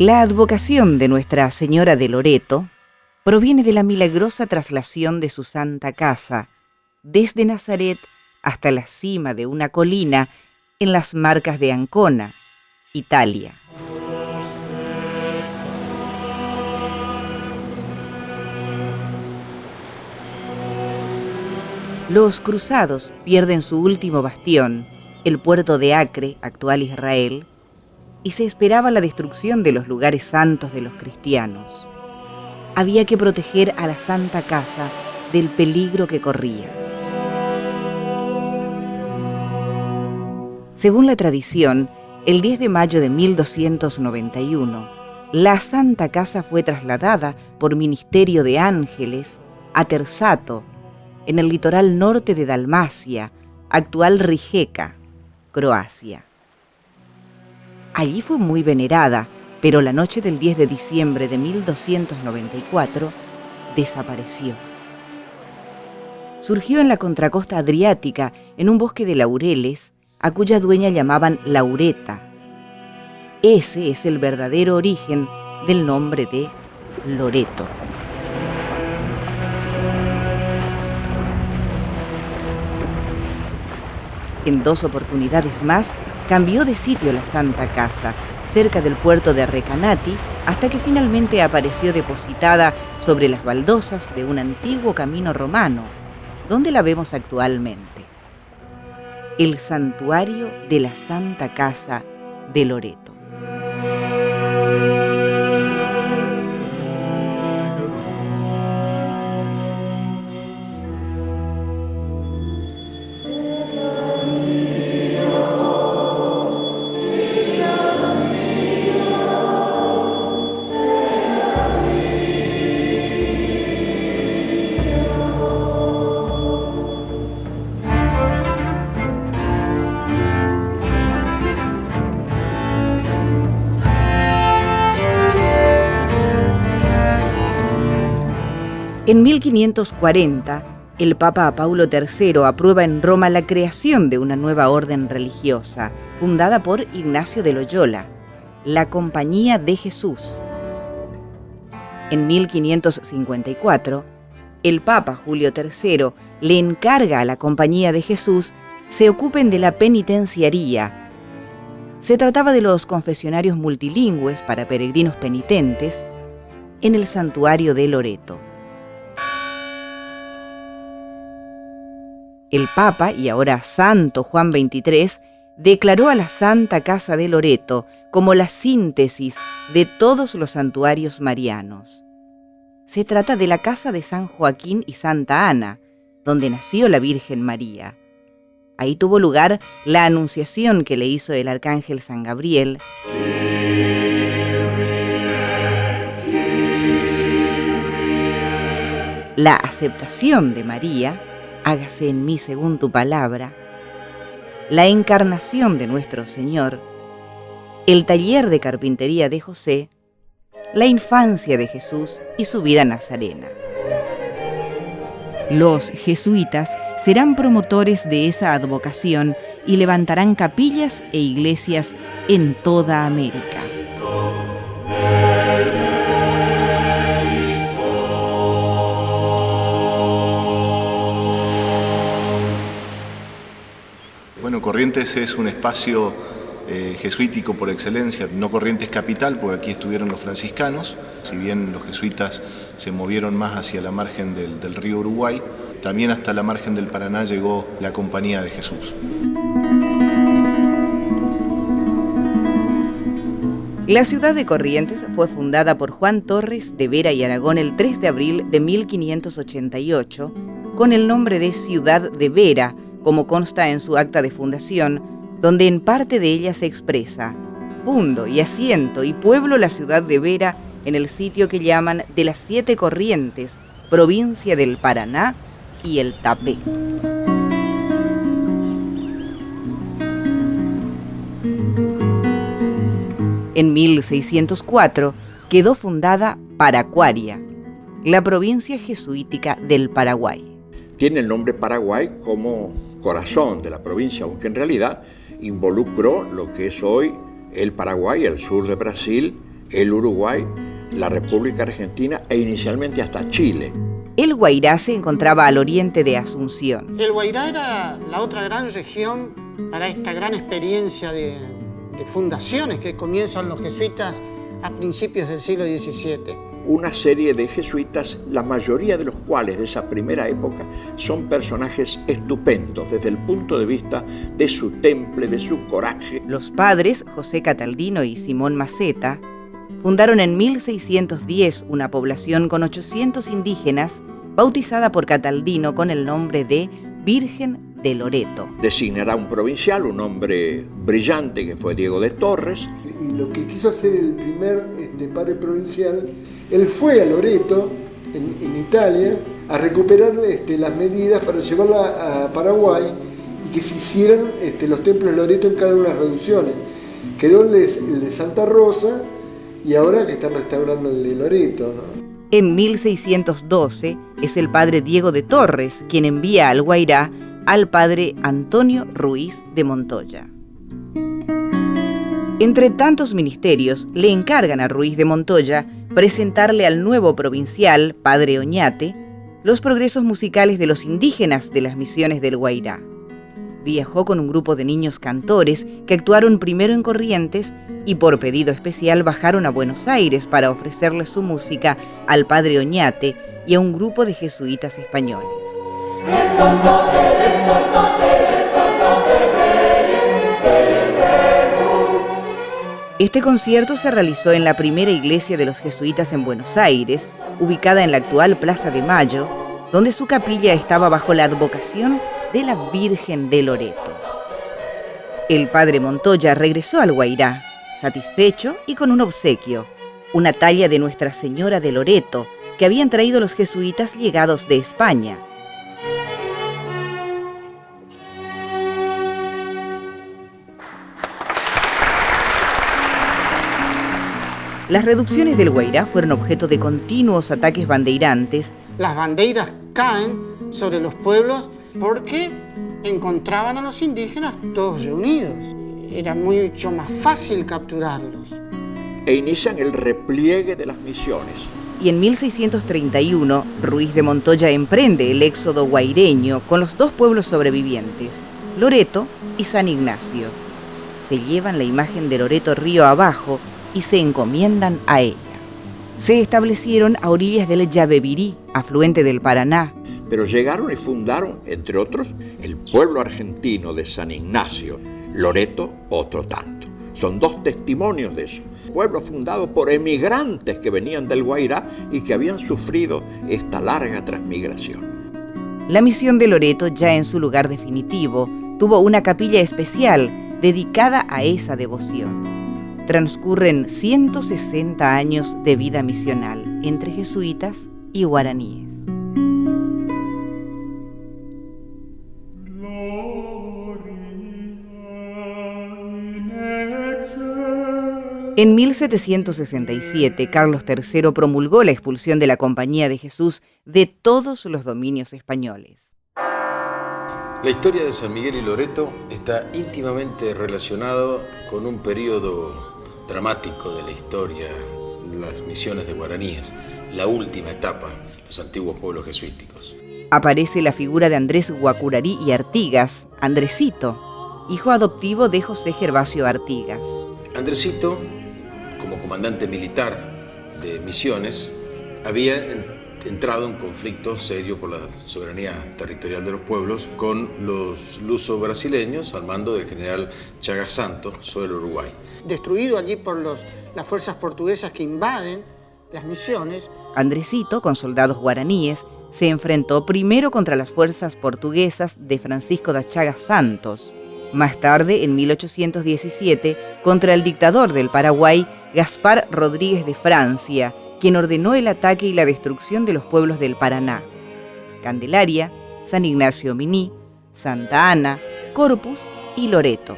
La advocación de Nuestra Señora de Loreto proviene de la milagrosa traslación de su santa casa desde Nazaret hasta la cima de una colina en las Marcas de Ancona, Italia. Los cruzados pierden su último bastión, el puerto de Acre, actual Israel, y se esperaba la destrucción de los lugares santos de los cristianos. Había que proteger a la Santa Casa del peligro que corría. Según la tradición, el 10 de mayo de 1291, la Santa Casa fue trasladada por ministerio de ángeles a Terzato, en el litoral norte de Dalmacia, actual Rijeka, Croacia. Allí fue muy venerada, pero la noche del 10 de diciembre de 1294 desapareció. Surgió en la contracosta adriática, en un bosque de laureles, a cuya dueña llamaban Laureta. Ese es el verdadero origen del nombre de Loreto. En 2 oportunidades más cambió de sitio la Santa Casa, cerca del puerto de Recanati, hasta que finalmente apareció depositada sobre las baldosas de un antiguo camino romano, donde la vemos actualmente. El santuario de la Santa Casa de Loreto. En 1540, el Papa Paulo III aprueba en Roma la creación de una nueva orden religiosa, fundada por Ignacio de Loyola, la Compañía de Jesús. En 1554, el Papa Julio III le encarga a la Compañía de Jesús se ocupen de la penitenciaría. Se trataba de los confesionarios multilingües para peregrinos penitentes en el santuario de Loreto. El Papa, y ahora Santo Juan XXIII, declaró a la Santa Casa de Loreto como la síntesis de todos los santuarios marianos. Se trata de la casa de San Joaquín y Santa Ana, donde nació la Virgen María. Ahí tuvo lugar la anunciación que le hizo el arcángel San Gabriel. La aceptación de María, hágase en mí según tu palabra, la encarnación de nuestro Señor, el taller de carpintería de José, la infancia de Jesús y su vida nazarena. Los jesuitas serán promotores de esa advocación y levantarán capillas e iglesias en toda América. Bueno, Corrientes es un espacio jesuítico por excelencia, no Corrientes capital, porque aquí estuvieron los franciscanos, si bien los jesuitas se movieron más hacia la margen del río Uruguay, también hasta la margen del Paraná llegó la Compañía de Jesús. La ciudad de Corrientes fue fundada por Juan Torres de Vera y Aragón el 3 de abril de 1588, con el nombre de Ciudad de Vera, como consta en su acta de fundación, donde en parte de ella se expresa: fundo y asiento y pueblo la ciudad de Vera en el sitio que llaman de las 7 Corrientes, provincia del Paraná y el Tapé. En 1604 quedó fundada Paracuaria, la provincia jesuítica del Paraguay. Tiene el nombre Paraguay como corazón de la provincia, aunque en realidad involucró lo que es hoy el Paraguay, el sur de Brasil, el Uruguay, la República Argentina e inicialmente hasta Chile. El Guairá se encontraba al oriente de Asunción. El Guairá era la otra gran región para esta gran experiencia de fundaciones que comienzan los jesuitas a principios del siglo XVII. Una serie de jesuitas, la mayoría de los cuales de esa primera época son personajes estupendos desde el punto de vista de su temple, de su coraje. Los padres, José Cataldino y Simón Maceta, fundaron en 1610 una población con 800 indígenas, bautizada por Cataldino con el nombre de Virgen de Loreto. Designará un provincial, un hombre brillante que fue Diego de Torres. Y lo que quiso hacer el primer padre provincial, él fue a Loreto, en Italia, a recuperar las medidas para llevarla a Paraguay y que se hicieran los templos de Loreto en cada una de las reducciones. Quedó el de Santa Rosa y ahora que están restaurando el de Loreto, ¿no? En 1612 es el padre Diego de Torres quien envía al Guairá al padre Antonio Ruiz de Montoya. Entre tantos ministerios, le encargan a Ruiz de Montoya presentarle al nuevo provincial, padre Oñate, los progresos musicales de los indígenas de las misiones del Guairá. Viajó con un grupo de niños cantores que actuaron primero en Corrientes y por pedido especial bajaron a Buenos Aires para ofrecerle su música al padre Oñate y a un grupo de jesuitas españoles. Este concierto se realizó en la primera iglesia de los jesuitas en Buenos Aires, ubicada en la actual Plaza de Mayo, donde su capilla estaba bajo la advocación de la Virgen de Loreto. El padre Montoya regresó al Guairá, satisfecho y con un obsequio, una talla de Nuestra Señora de Loreto que habían traído los jesuitas llegados de España. Las reducciones del Guairá fueron objeto de continuos ataques bandeirantes. Las bandeiras caen sobre los pueblos porque encontraban a los indígenas todos reunidos. Era mucho más fácil capturarlos. E inician el repliegue de las misiones. Y en 1631, Ruiz de Montoya emprende el éxodo guaireño con los dos pueblos sobrevivientes, Loreto y San Ignacio. Se llevan la imagen de Loreto río abajo y se encomiendan a ella. Se establecieron a orillas del Yabebirí, afluente del Paraná. Pero llegaron y fundaron, entre otros, el pueblo argentino de San Ignacio, Loreto otro tanto. Son dos testimonios de eso. Pueblo fundado por emigrantes que venían del Guairá y que habían sufrido esta larga transmigración. La misión de Loreto, ya en su lugar definitivo, tuvo una capilla especial dedicada a esa devoción. Transcurren 160 años de vida misional entre jesuitas y guaraníes. En 1767, Carlos III promulgó la expulsión de la Compañía de Jesús de todos los dominios españoles. La historia de San Miguel y Loreto está íntimamente relacionado con un periodo dramático de la historia, las misiones de guaraníes, la última etapa, los antiguos pueblos jesuíticos. Aparece la figura de Andrés Guacurarí y Artigas, Andresito, hijo adoptivo de José Gervasio Artigas. Andresito, como comandante militar de misiones, había entrado en conflicto serio por la soberanía territorial de los pueblos con los luso-brasileños al mando del general Chagas Santos sobre el Uruguay. Destruido allí por las fuerzas portuguesas que invaden las misiones. Andresito, con soldados guaraníes, se enfrentó primero contra las fuerzas portuguesas de Francisco de Chagas Santos, más tarde, en 1817, contra el dictador del Paraguay, Gaspar Rodríguez de Francia, quien ordenó el ataque y la destrucción de los pueblos del Paraná: Candelaria, San Ignacio Miní, Santa Ana, Corpus y Loreto.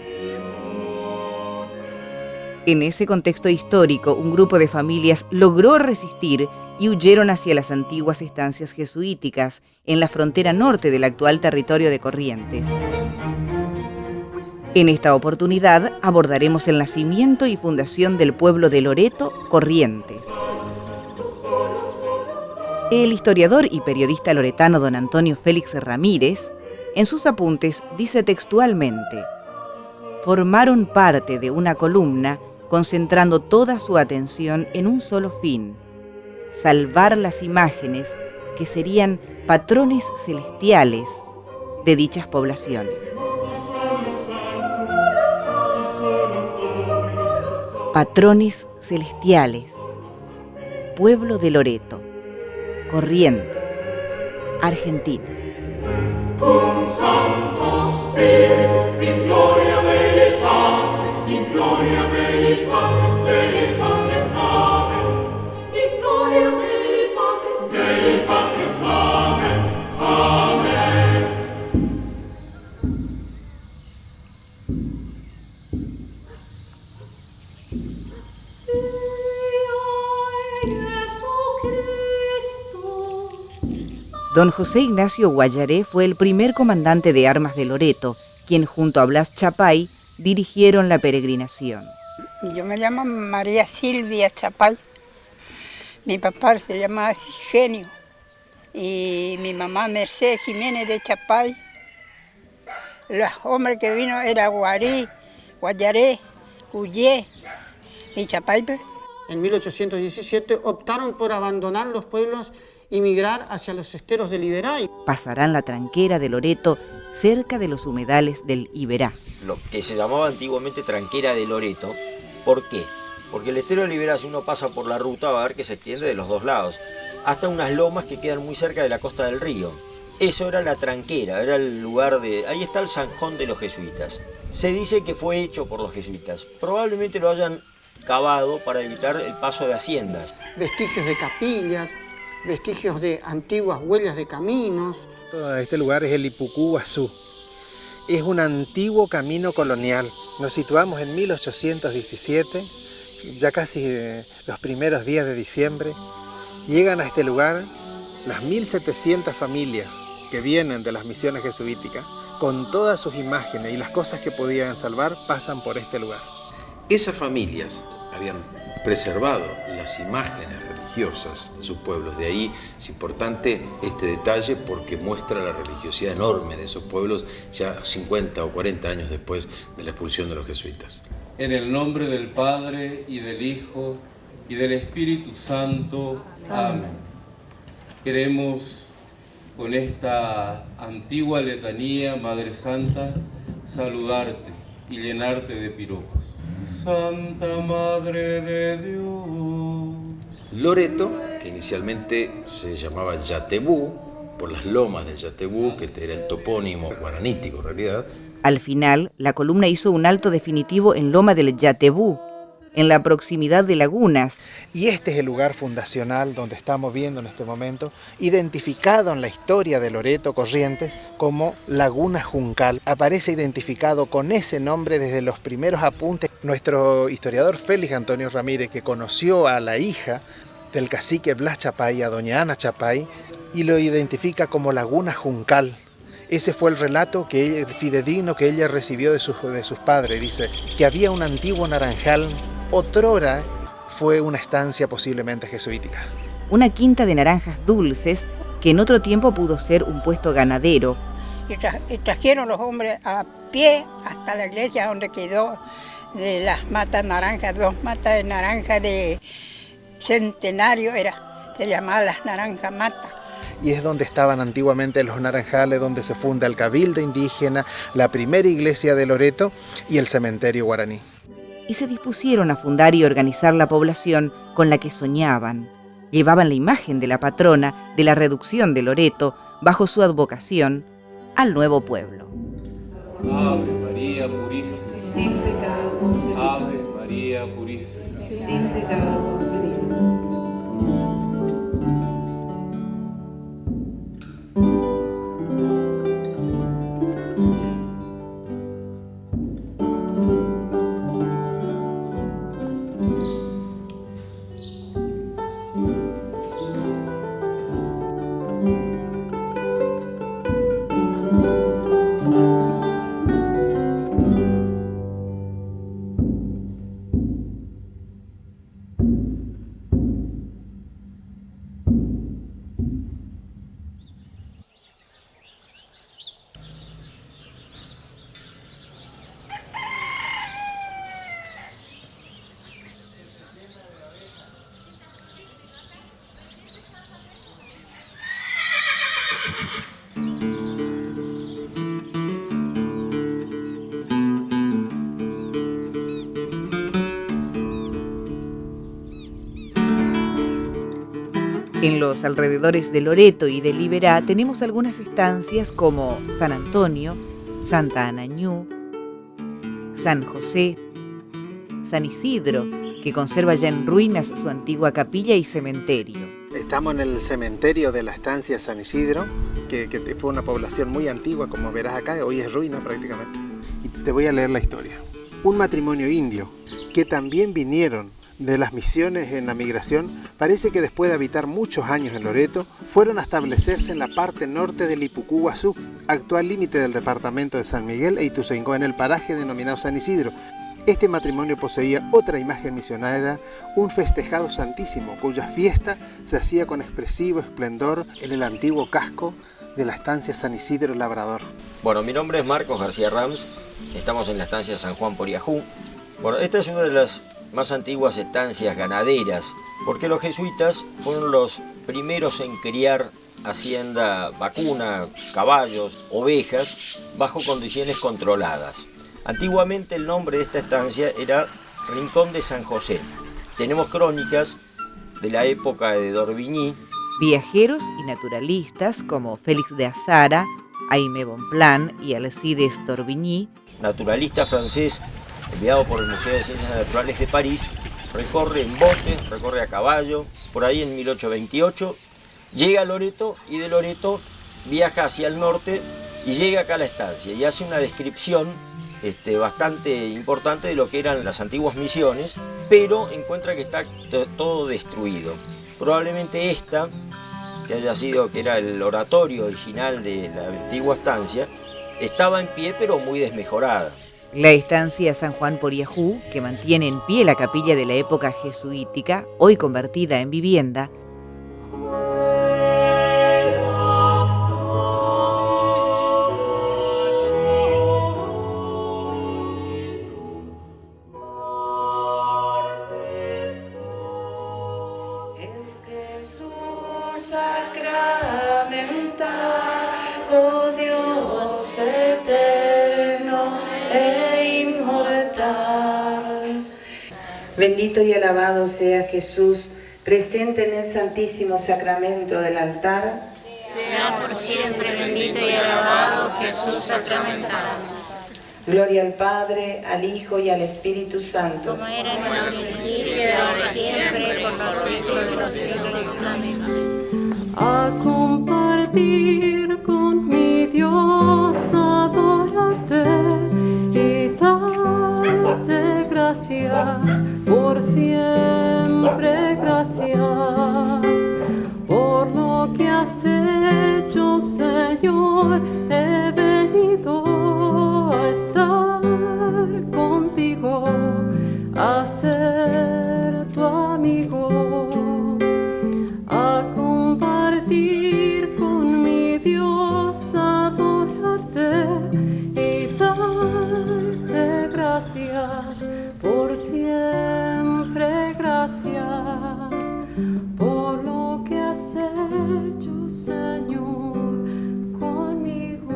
En ese contexto histórico, un grupo de familias logró resistir y huyeron hacia las antiguas estancias jesuíticas en la frontera norte del actual territorio de Corrientes. En esta oportunidad abordaremos el nacimiento y fundación del pueblo de Loreto, Corrientes. El historiador y periodista loretano don Antonio Félix Ramírez, en sus apuntes, dice textualmente: formaron parte de una columna concentrando toda su atención en un solo fin: salvar las imágenes que serían patrones celestiales de dichas poblaciones. Patrones celestiales, pueblo de Loreto, Corrientes, Argentina. Cum Sancto Spiritu, in gloria Dei Patris, in gloria Dei Patris, Dei Patris, Amen. In gloria Dei Patris, Dei Patris, Amen. Amen. Don José Ignacio Guayaré fue el primer comandante de armas de Loreto, quien junto a Blas Chapay dirigieron la peregrinación. Yo me llamo María Silvia Chapay. Mi papá se llama Eugenio y mi mamá Mercedes Jiménez de Chapay. Los hombres que vino eran Guarí, Guayaré, Cuyé y Chapay. En 1817 optaron por abandonar los pueblos y migrar hacia los esteros del Iberá. Pasarán la tranquera de Loreto cerca de los humedales del Iberá. Lo que se llamaba antiguamente tranquera de Loreto. ¿Por qué? Porque el estero del Iberá, si uno pasa por la ruta, va a ver que se extiende de los dos lados, hasta unas lomas que quedan muy cerca de la costa del río. Eso era la tranquera, era el lugar de... Ahí está el zanjón de los jesuitas. Se dice que fue hecho por los jesuitas. Probablemente lo hayan cavado para evitar el paso de haciendas. Vestigios de capillas, vestigios de antiguas huellas de caminos. Este lugar es el Ipucú-Guazú. Es un antiguo camino colonial. Nos situamos en 1817, ya casi los primeros días de diciembre. Llegan a este lugar las 1.700 familias que vienen de las misiones jesuíticas, con todas sus imágenes y las cosas que podían salvar, pasan por este lugar. Esas familias habían preservado las imágenes religiosas de sus pueblos. De ahí es importante este detalle porque muestra la religiosidad enorme de esos pueblos ya 50 o 40 años después de la expulsión de los jesuitas. En el nombre del Padre y del Hijo y del Espíritu Santo. Amén. Queremos con esta antigua letanía, Madre Santa, saludarte y llenarte de piropos. Santa Madre de Dios. Loreto, que inicialmente se llamaba Yatebú, por las lomas de Yatebú, que era el topónimo guaranítico en realidad. Al final, la columna hizo un alto definitivo en Loma del Yatebú, en la proximidad de Lagunas. Y este es el lugar fundacional donde estamos viendo en este momento, identificado en la historia de Loreto, Corrientes, como Laguna Juncal. Aparece identificado con ese nombre desde los primeros apuntes. Nuestro historiador Félix Antonio Ramírez, que conoció a la hija del cacique Blas Chapay, a doña Ana Chapay, y lo identifica como Laguna Juncal. Ese fue el relato fidedigno que ella recibió de sus padres. Dice que había un antiguo naranjal. Otrora fue una estancia posiblemente jesuítica. Una quinta de naranjas dulces que en otro tiempo pudo ser un puesto ganadero. Y trajeron los hombres a pie hasta la iglesia donde quedó de las matas naranjas, 2 matas de naranja de centenario, se llamaban las naranjas matas. Y es donde estaban antiguamente los naranjales, donde se funda el cabildo indígena, la primera iglesia de Loreto y el cementerio guaraní. Y se dispusieron a fundar y organizar la población con la que soñaban. Llevaban la imagen de la patrona de la reducción de Loreto, bajo su advocación, al nuevo pueblo. Ave María Purísima. Sin pecado concebido. Ave María Purísima. Sin pecado concebido. En los alrededores de Loreto y de Liberá tenemos algunas estancias como San Antonio, Santa Anañú, San José, San Isidro, que conserva ya en ruinas su antigua capilla y cementerio. Estamos en el cementerio de la estancia San Isidro, que fue una población muy antigua, como verás acá, hoy es ruina prácticamente. Y te voy a leer la historia. Un matrimonio indio que también vinieron de las misiones en la migración, parece que después de habitar muchos años en Loreto, fueron a establecerse en la parte norte del Ipucú-Guazú, actual límite del departamento de San Miguel e Ituzaingó, en el paraje denominado San Isidro. Este matrimonio poseía otra imagen misionera, un festejado santísimo, cuya fiesta se hacía con expresivo esplendor en el antiguo casco de la estancia San Isidro Labrador. Bueno, mi nombre es Marcos García Rams, estamos en la estancia San Juan Poriajú. Bueno, esta es una de las más antiguas estancias ganaderas, porque los jesuitas fueron los primeros en criar hacienda vacuna, caballos, ovejas, bajo condiciones controladas. Antiguamente el nombre de esta estancia era Rincón de San José. Tenemos crónicas de la época de D'Orbigny. Viajeros y naturalistas como Félix de Azara, Aimé Bonpland y Alcides d'Orbigny, naturalista francés enviado por el Museo de Ciencias Naturales de París, recorre en bote, recorre a caballo, por ahí en 1828, llega a Loreto y de Loreto viaja hacia el norte y llega acá a la estancia y hace una descripción bastante importante de lo que eran las antiguas misiones, pero encuentra que está todo destruido. Probablemente esta, que era el oratorio original de la antigua estancia, estaba en pie pero muy desmejorada. La estancia San Juan Poriajú, que mantiene en pie la capilla de la época jesuítica, hoy convertida en vivienda, Bendito y alabado sea Jesús, presente en el Santísimo Sacramento del altar. Sea por siempre bendito y alabado Jesús sacramentado. Gloria al Padre, al Hijo y al Espíritu Santo. Como era en el principio, ahora y siempre, por los siglos de los siglos. Amén. A compartir con mi Dios, adorarte y darte gracias. Por siempre gracias, por lo que has hecho, Señor, he venido a estar contigo, a ser tu amigo, a compartir con mi Dios, adorarte y darte gracias. Por siempre gracias, por lo que has hecho, Señor, conmigo.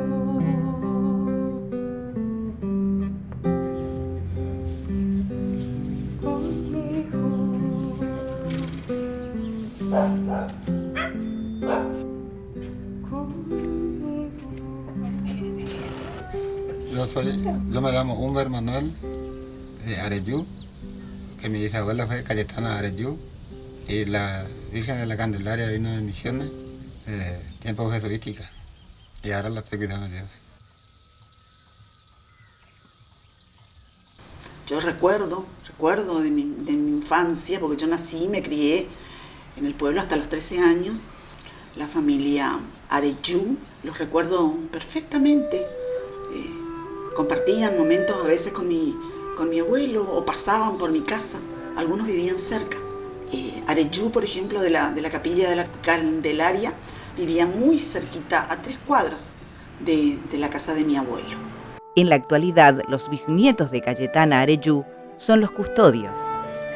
Yo me llamo Humber Manuel de Areyú, que mi bisabuela fue Cayetana Areyú, y la Virgen de la Candelaria vino de Misiones, tiempo jesuítica, y ahora la estoy cuidando yo. Yo recuerdo de mi infancia, porque yo nací y me crié en el pueblo hasta los 13 años, la familia Areyú, los recuerdo perfectamente. Compartían momentos a veces con mi abuelo o pasaban por mi casa, algunos vivían cerca. Areyú, por ejemplo, de la capilla de la Candelaria, vivía muy cerquita, a 3 cuadras de la casa de mi abuelo. En la actualidad, los bisnietos de Cayetana Areyú son los custodios.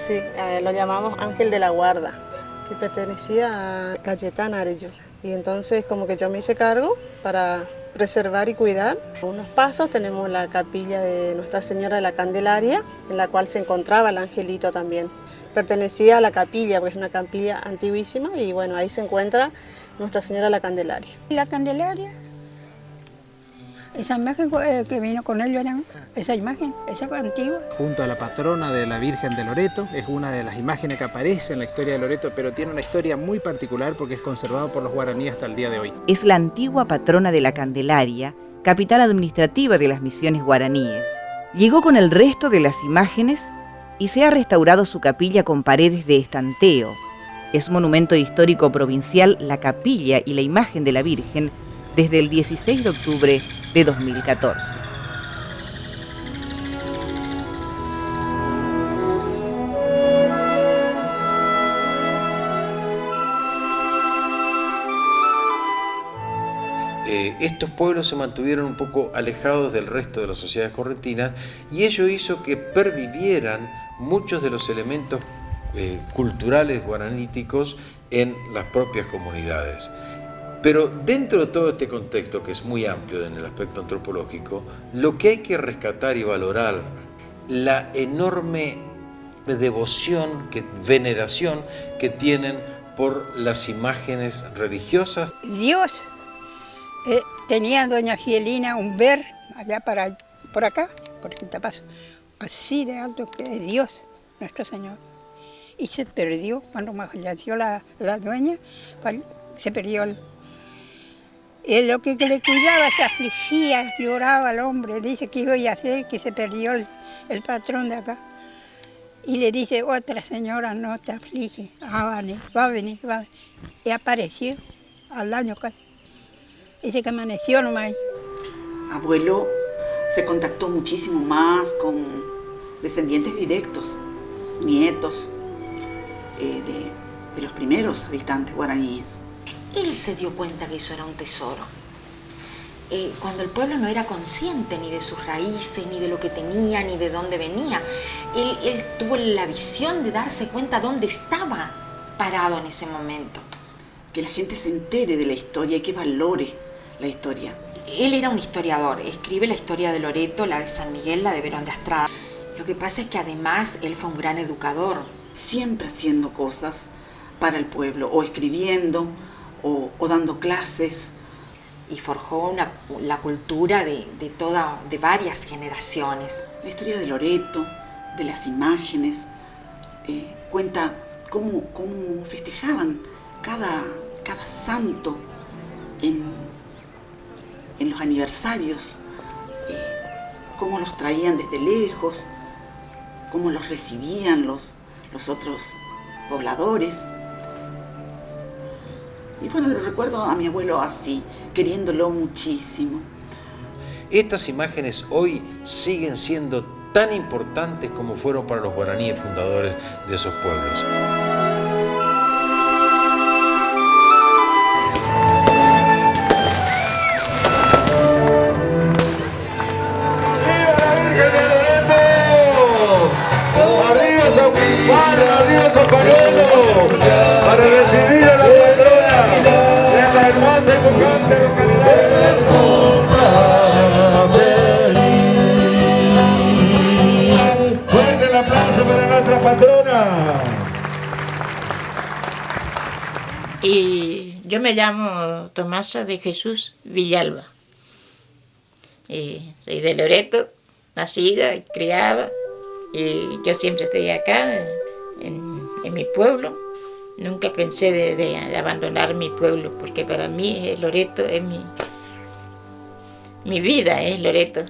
Sí, lo llamamos Ángel de la Guarda, que pertenecía a Cayetana Areyú. Y entonces como que yo me hice cargo para preservar y cuidar. A unos pasos tenemos la capilla de Nuestra Señora de la Candelaria, en la cual se encontraba el angelito también. Pertenecía a la capilla, porque es una capilla antiguísima, y bueno, ahí se encuentra Nuestra Señora de la Candelaria. La Candelaria, esa imagen que vino con él, esa imagen, esa antigua. Junto a la patrona de la Virgen de Loreto, es una de las imágenes que aparece en la historia de Loreto, pero tiene una historia muy particular porque es conservado por los guaraníes hasta el día de hoy. Es la antigua patrona de la Candelaria, capital administrativa de las misiones guaraníes. Llegó con el resto de las imágenes y se ha restaurado su capilla con paredes de estanteo. Es monumento histórico provincial la capilla y la imagen de la Virgen desde el 16 de octubre de 2014. Estos pueblos se mantuvieron un poco alejados del resto de las sociedades correntinas y ello hizo que pervivieran muchos de los elementos culturales guaraníticos en las propias comunidades. Pero dentro de todo este contexto, que es muy amplio en el aspecto antropológico, lo que hay que rescatar y valorar, la enorme devoción, veneración que tienen por las imágenes religiosas. Dios tenía doña Fielina un ver allá por acá, por Quintapazo, así de alto que es Dios, nuestro Señor. Y se perdió, cuando falleció la dueña, se perdió lo que le cuidaba, se afligía, lloraba el hombre, dice que iba a hacer, que se perdió el patrón de acá. Y le dice, otra señora, no te aflige, va a venir. Y apareció al año casi. Dice que amaneció nomás. Abuelo se contactó muchísimo más con descendientes directos, nietos de los primeros habitantes guaraníes. Él se dio cuenta que eso era un tesoro. Cuando el pueblo no era consciente ni de sus raíces, ni de lo que tenía, ni de dónde venía, él tuvo la visión de darse cuenta dónde estaba parado en ese momento. Que la gente se entere de la historia y que valore la historia. Él era un historiador, escribe la historia de Loreto, la de San Miguel, la de Verón de Astrada. Lo que pasa es que además él fue un gran educador. Siempre haciendo cosas para el pueblo, o escribiendo, o dando clases. Y forjó la cultura de varias generaciones. La historia de Loreto, de las imágenes, cuenta cómo festejaban cada santo en los aniversarios, cómo los traían desde lejos, cómo los recibían los otros pobladores. Y bueno, lo recuerdo a mi abuelo así, queriéndolo muchísimo. Estas imágenes hoy siguen siendo tan importantes como fueron para los guaraníes fundadores de esos pueblos. ¡Arriba San Paolo! Para recibir a la patrona de esta hermosa y pujante localidad. ¡Fuerte el aplauso para nuestra patrona! Y yo me llamo Tomasa de Jesús Villalba. Soy de Loreto, nacida y criada. Y yo siempre estoy acá, en mi pueblo. Nunca pensé de abandonar mi pueblo, porque para mí Loreto es mi vida, es Loreto.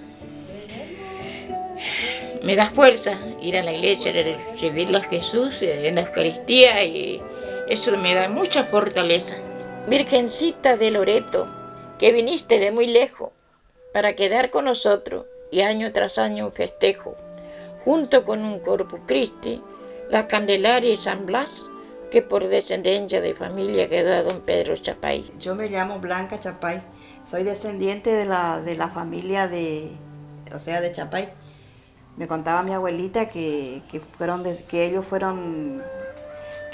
Me da fuerza ir a la iglesia, recibirlo a Jesús en la Eucaristía, y eso me da mucha fortaleza. Virgencita de Loreto, que viniste de muy lejos para quedar con nosotros, y año tras año un festejo, junto con un Corpus Christi, la Candelaria y San Blas, que por descendencia de familia quedó a don Pedro Chapay. Yo me llamo Blanca Chapay, soy descendiente de la familia de Chapay. Me contaba mi abuelita que ellos fueron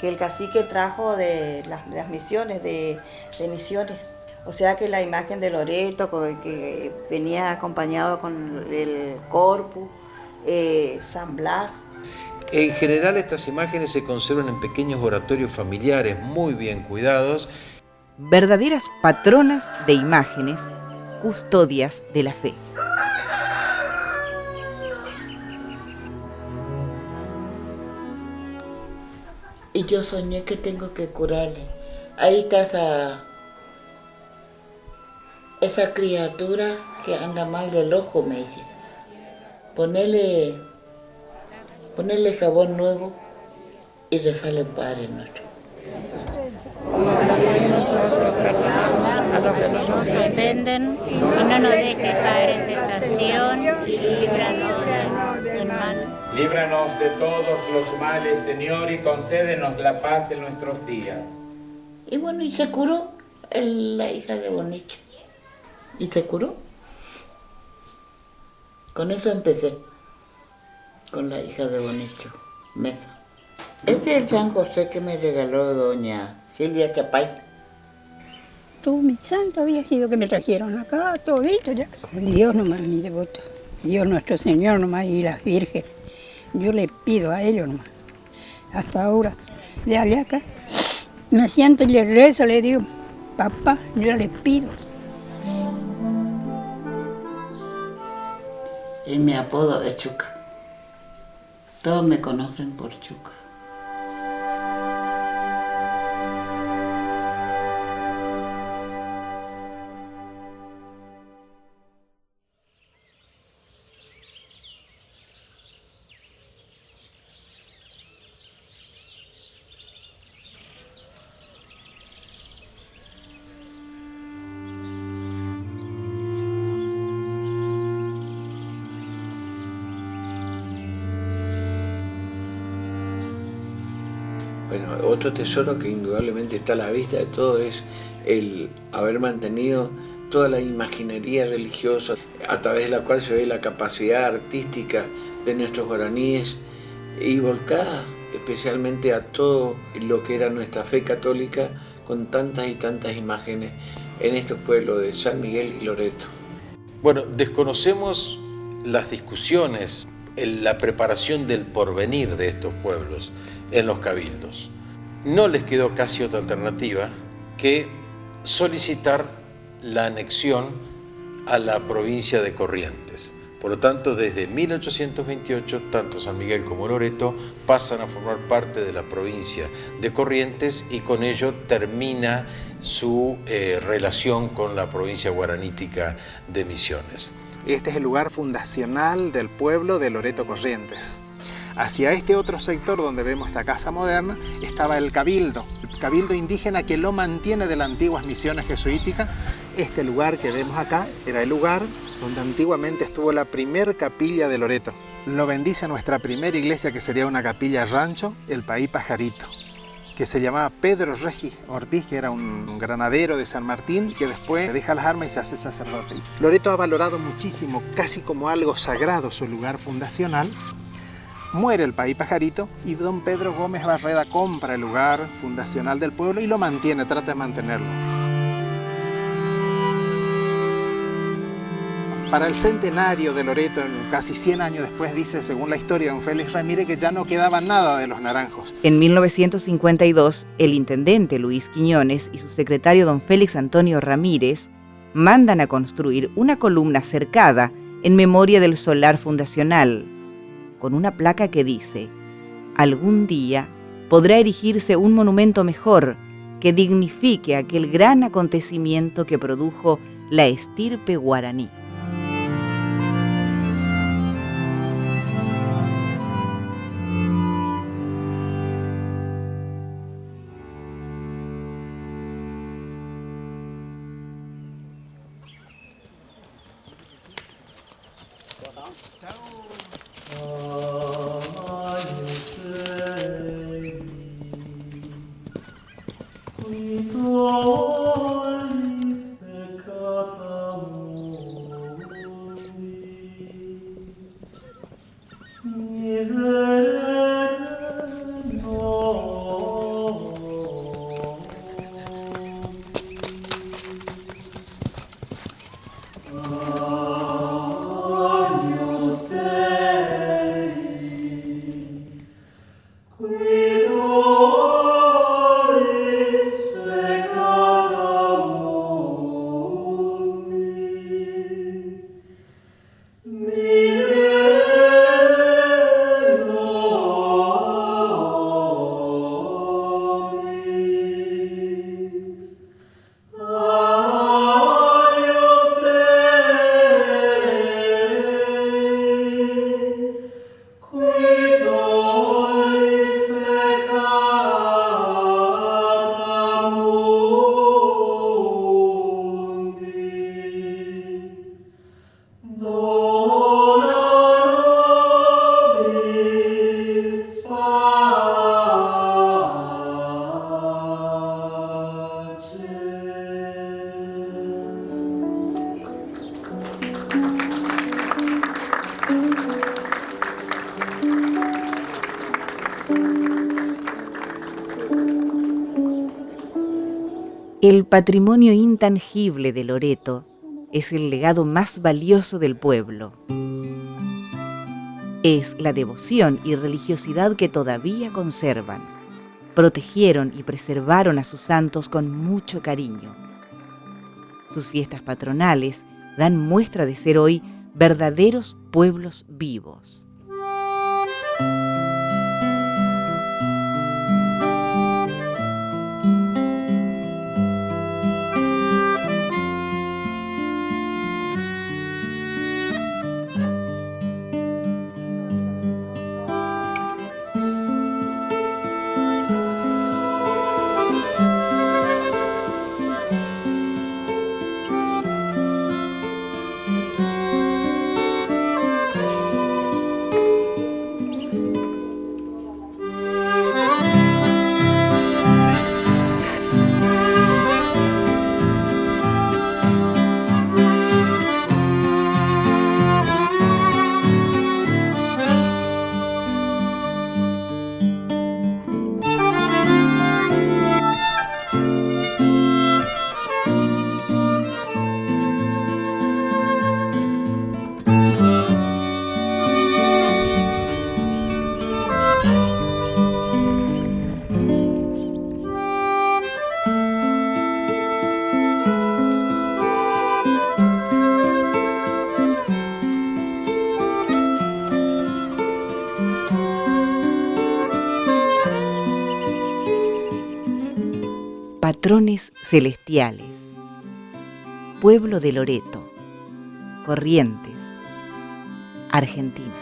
que el cacique trajo de las misiones, de misiones. O sea que la imagen de Loreto, que venía acompañado con el Corpus, San Blas. En general estas imágenes se conservan en pequeños oratorios familiares muy bien cuidados. Verdaderas patronas de imágenes, custodias de la fe. Y yo soñé que tengo que curarle. Ahí está esa criatura que anda mal del ojo, me dice. Ponerle jabón nuevo y rezarle un Padre Nuestro. A los que nos ofenden y no nos dejes caer en tentación y líbranos del mal. Líbranos de todos los males, Señor, y concédenos la paz en nuestros días. Y bueno, y se curó la hija de Bonicho. Y se curó. Con eso empecé. Con la hija de Bonicho, Mesa. Este es el San José que me regaló doña Silvia Chapay. Tú, mi santo, había sido que me trajeron acá, todito ya. Dios nomás, mi devoto. Dios nuestro Señor nomás y las vírgenes. Yo le pido a ellos nomás. Hasta ahora, de allá acá, me siento y le rezo, le digo, papá, yo le pido. Y mi apodo es Chuca. Todos me conocen por Chuca. Bueno, otro tesoro que indudablemente está a la vista de todo es el haber mantenido toda la imaginería religiosa a través de la cual se ve la capacidad artística de nuestros guaraníes y volcada especialmente a todo lo que era nuestra fe católica con tantas y tantas imágenes en estos pueblos de San Miguel y Loreto. Bueno, desconocemos las discusiones, la preparación del porvenir de estos pueblos en los cabildos. No les quedó casi otra alternativa que solicitar la anexión a la provincia de Corrientes. Por lo tanto, desde 1828, tanto San Miguel como Loreto pasan a formar parte de la provincia de Corrientes y con ello termina su relación con la provincia guaranítica de Misiones. Este es el lugar fundacional del pueblo de Loreto Corrientes. Hacia este otro sector donde vemos esta casa moderna estaba el cabildo indígena que lo mantiene de las antiguas misiones jesuíticas. Este lugar que vemos acá era el lugar donde antiguamente estuvo la primer capilla de Loreto. Lo bendice nuestra primera iglesia, que sería una capilla rancho, el Paí Pajarito, que se llamaba Pedro Regis Ortiz, que era un granadero de San Martín, que después deja las armas y se hace sacerdote. Loreto ha valorado muchísimo, casi como algo sagrado, su lugar fundacional. Muere el Paí Pajarito y don Pedro Gómez Barreda compra el lugar fundacional del pueblo y lo mantiene, trata de mantenerlo. Para el centenario de Loreto, casi 100 años después, dice, según la historia de don Félix Ramírez, que ya no quedaba nada de los naranjos. En 1952, el intendente Luis Quiñones y su secretario don Félix Antonio Ramírez mandan a construir una columna cercada en memoria del solar fundacional, con una placa que dice: algún día podrá erigirse un monumento mejor que dignifique aquel gran acontecimiento que produjo la estirpe guaraní. El patrimonio intangible de Loreto es el legado más valioso del pueblo. Es la devoción y religiosidad que todavía conservan. Protegieron y preservaron a sus santos con mucho cariño. Sus fiestas patronales dan muestra de ser hoy verdaderos pueblos vivos. Patrones celestiales. Pueblo de Loreto, Corrientes, Argentina.